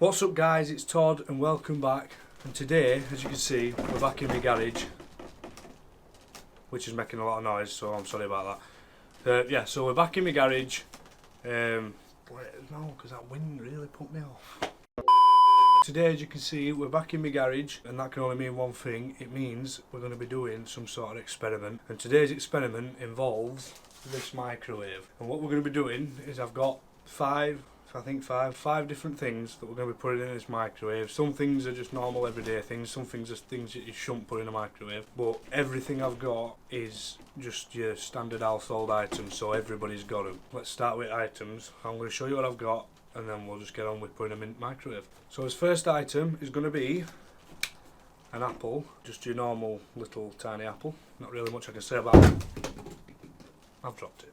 What's up guys, it's Todd and welcome back. And today, as you can see, we're back in my garage, which is making a lot of noise, so I'm sorry about that. Yeah, so we're back in my garage. No, because that wind really put me off. Today, as you can see, we're back in my garage, and that can only mean one thing. It means we're going to be doing some sort of experiment. And today's experiment involves this microwave. And what we're going to be doing is I've got five different things that we're going to be putting in this microwave. Some things are just normal everyday things, some things are things that you shouldn't put in a microwave, but everything I've got is just your standard household items, so everybody's got them. Let's start with items. I'm going to show you what I've got and then we'll just get on with putting them in the microwave. So his first item is going to be an apple, just your normal little tiny apple. Not really much I can say about it. I've dropped it.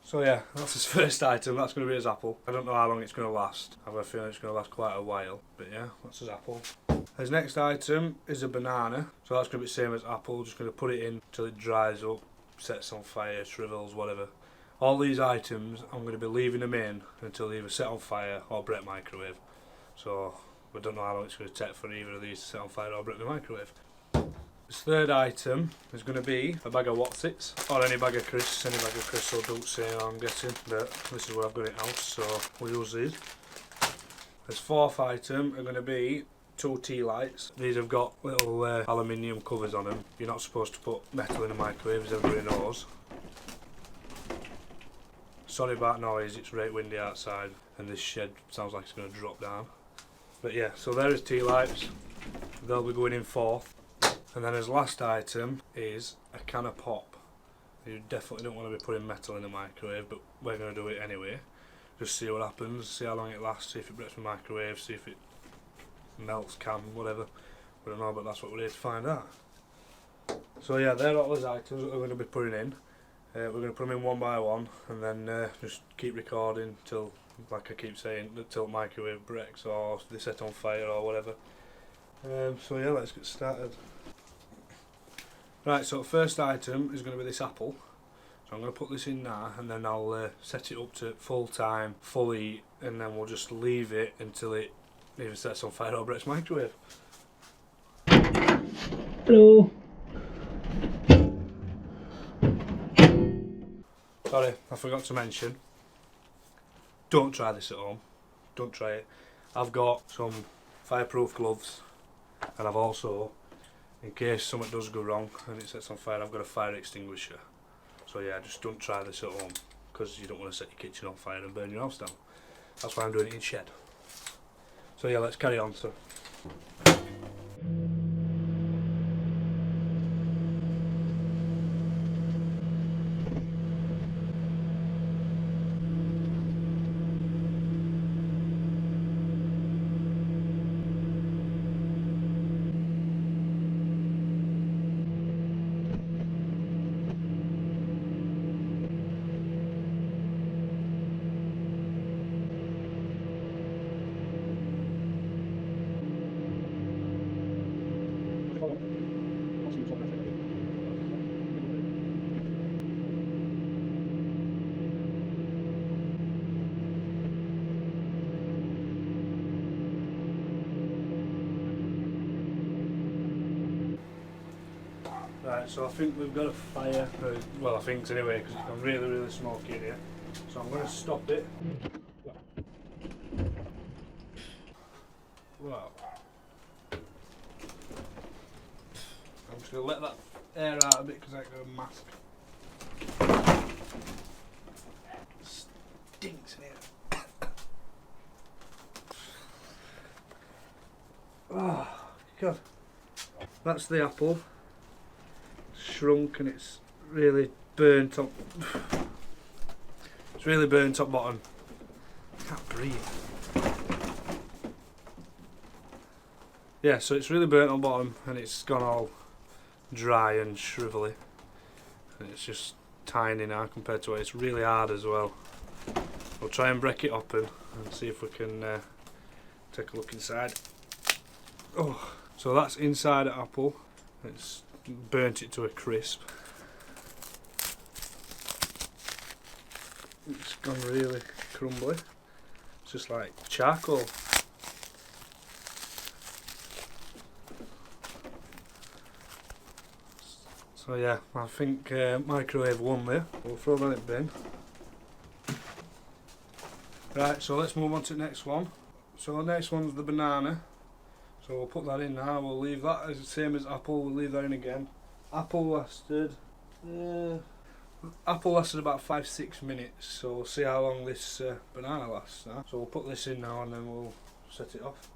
So yeah, that's his first item, that's going to be his apple. I don't know how long it's going to last. I have a feeling it's going to last quite a while. But yeah, that's his apple. His next item is a banana. So that's going to be the same as apple, just going to put it in till it dries up, sets on fire, shrivels, whatever. All these items, I'm going to be leaving them in until they either set on fire or break microwave. So we don't know how long it's going to take for either of these to set on fire or break the microwave. His third item is going to be a bag of Whatsits, or any bag of crisps, or don't say I'm guessing, but this is where I've got it out, so we'll use these. His fourth item are going to be 2 tea lights. These have got little aluminium covers on them. You're not supposed to put metal in a microwave, as everybody knows. Sorry about noise, it's right windy outside, and this shed sounds like it's going to drop down. But yeah, so there is tea lights. They'll be going in fourth. And then his last item is a can of pop. You definitely don't want to be putting metal in the microwave, but we're going to do it anyway. Just see what happens, see how long it lasts, see if it breaks the microwave, see if it melts, whatever. We don't know, but that's what we're here to find out. So yeah, they're all his items that we're going to be putting in. We're going to put them in one by one, and then just keep recording till, like I keep saying, until the microwave breaks or they set on fire or whatever. So yeah, let's get started. Right, so first item is going to be this apple. So I'm going to put this in now and then I'll set it up to full time, full heat, and then we'll just leave it until it either sets on fire or breaks microwave. Hello. Sorry, I forgot to mention, don't try this at home. Don't try it. I've got some fireproof gloves, and I've also, in case something does go wrong and it sets on fire, I've got a fire extinguisher. So yeah, just don't try this at home, because you don't want to set your kitchen on fire and burn your house down. That's why I'm doing it in shed. So yeah, let's carry on. So right, so I think we've got a fire, well I think anyway, because it's gone really smoky in here. So I'm going to stop it. Wow. I'm just going to let that air out a bit because I've got a mask. Stinks in here. Oh, God. That's the apple. Shrunk and it's really burnt up. It's really burnt up bottom. I can't breathe. Yeah, so it's really burnt on bottom and it's gone all dry and shrivelly. And it's just tiny now compared to it. It's really hard as well. We'll try and break it open and see if we can take a look inside. Oh, so that's inside the apple. It's burnt it to a crisp. It's gone really crumbly. It's just like charcoal. So yeah, I think microwave won there. We'll throw that in the bin. Right, so let's move on to the next one. So the next one's the banana. So we'll put that in now. We'll leave that as the same as apple. We'll leave that in again. Apple lasted about 5-6 minutes. So we'll see how long this banana lasts now. So we'll put this in now and then we'll set it off.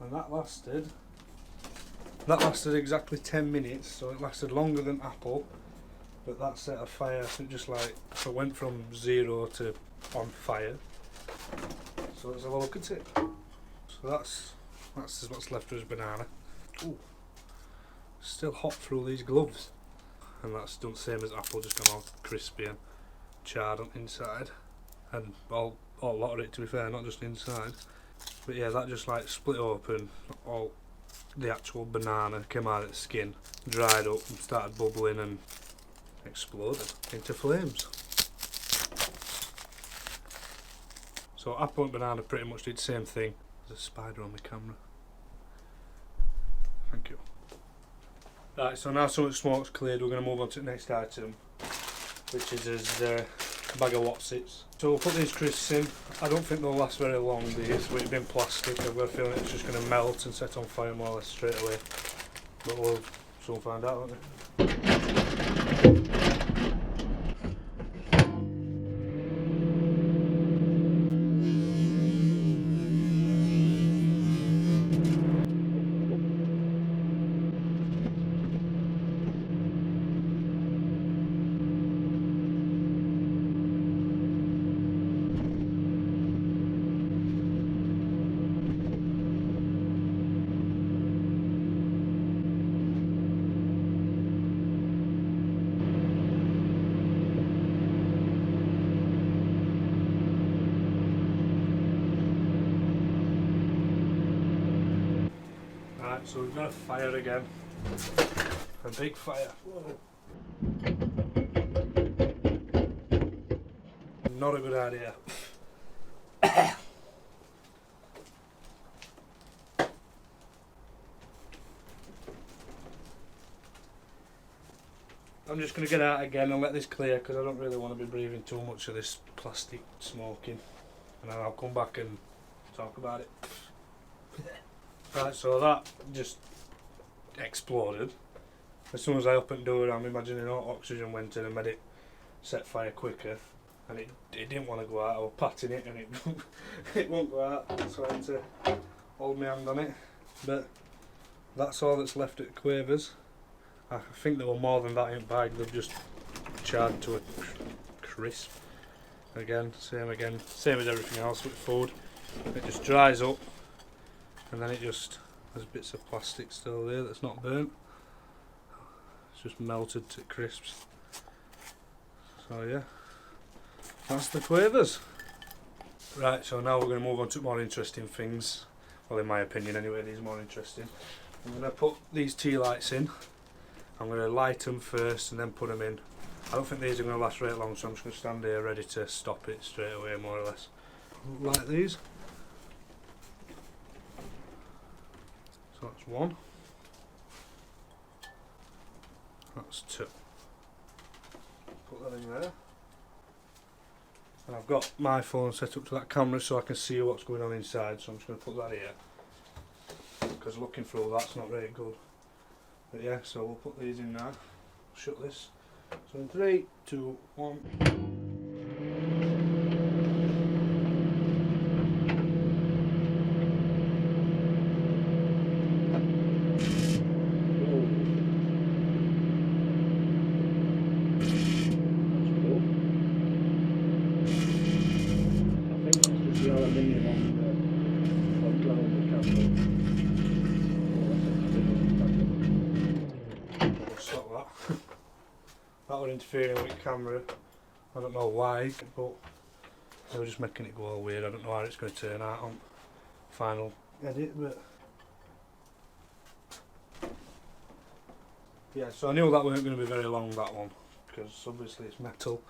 And that lasted exactly 10 minutes, so it lasted longer than apple, but that set a fire, so it just like, so it went from 0 to on fire. So let's have a look at it. So that's what's left of his banana. Ooh, still hot through these gloves. And that's done the same as apple, just gone all crispy and charred on inside. And a lot of it, to be fair, not just inside. But yeah, that just like split open, all the actual banana came out of the skin, dried up and started bubbling and exploded into flames. So apple and banana pretty much did the same thing. There's a spider on the camera. Thank you. Right, so now so much smoke's cleared, we're going to move on to the next item, which is his bag of Wotsits. So we'll put these crisps in. I don't think they'll last very long, these, with it being plastic. I've got a feeling it's just going to melt and set on fire more or less straight away. But we'll soon find out, won't we? So we've got a fire again, a big fire. Whoa. Not a good idea. I'm just going to get out again and let this clear because I don't really want to be breathing too much of this plastic smoking, and then I'll come back and talk about it. Right, so that just exploded. As soon as I opened the door, I'm imagining all oxygen went in and made it set fire quicker, and it didn't want to go out. I was patting it and it won't go out, so I had to hold my hand on it. But that's all that's left at Quavers. I think there were more than that in the bag. They've just charred to a crisp. Again, same as everything else with food. It just dries up. And then there's bits of plastic still there that's not burnt. It's just melted to crisps. So yeah, that's the Quavers. Right, so now we're going to move on to more interesting things. Well, in my opinion anyway, these are more interesting. I'm going to put these tea lights in. I'm going to light them first and then put them in. I don't think these are going to last very long, so I'm just going to stand here ready to stop it straight away, more or less. Light these. So that's one. That's two. Put that in there. And I've got my phone set up to that camera so I can see what's going on inside, so I'm just going to put that here. Because looking through that's not very good. But yeah, so we'll put these in now. Shut this. So in 3, 2, 1. Stop that. That was interfering with the camera. I don't know why, but they were just making it go all weird. I don't know how it's going to turn out on final edit, but yeah. So I knew that weren't going to be very long, that one, because obviously it's metal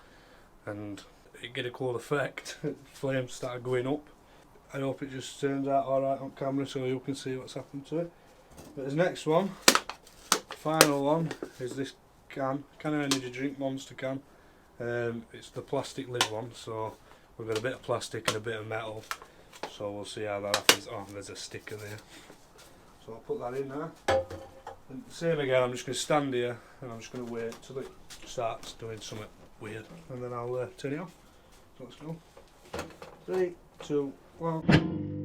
and it get a cool effect. Flames started going up. I hope it just turns out alright on camera so you can see what's happened to it. But the next one, final one, is this can of energy drink, Monster can. It's the plastic lid one, so we've got a bit of plastic and a bit of metal, so we'll see how that happens. Oh, there's a sticker there, so I'll put that in there. And same again, I'm just going to stand here and I'm just going to wait till it starts doing something weird and then I'll turn it off. So let's go. 3, 2, 1.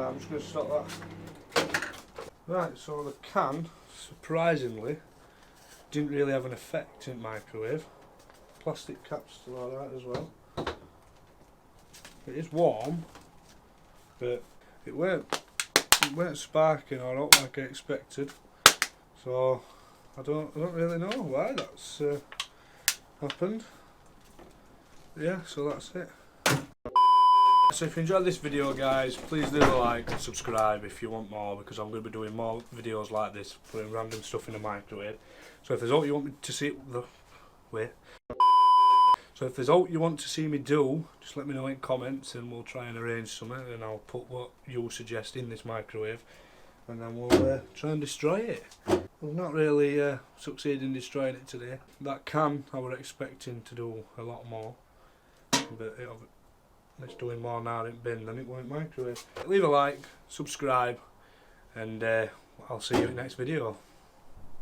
I'm just going to stop that. Right, so the can, surprisingly, didn't really have an effect in microwave. Plastic cap's still alright as well. It is warm, but it weren't sparking or out like I expected. So I don't really know why that's happened. Yeah, so that's it. So if you enjoyed this video, guys, please leave a like and subscribe if you want more, because I'm going to be doing more videos like this, putting random stuff in the microwave. So if there's all you want me to see, So if there's all you want to see me do, just let me know in comments and we'll try and arrange something, and I'll put what you suggest in this microwave, and then we'll try and destroy it. We've not really succeeded in destroying it today. That can, I were expecting to do a lot more, but it's doing more now in bin than it went microwave. Leave a like, subscribe, and I'll see you in the next video.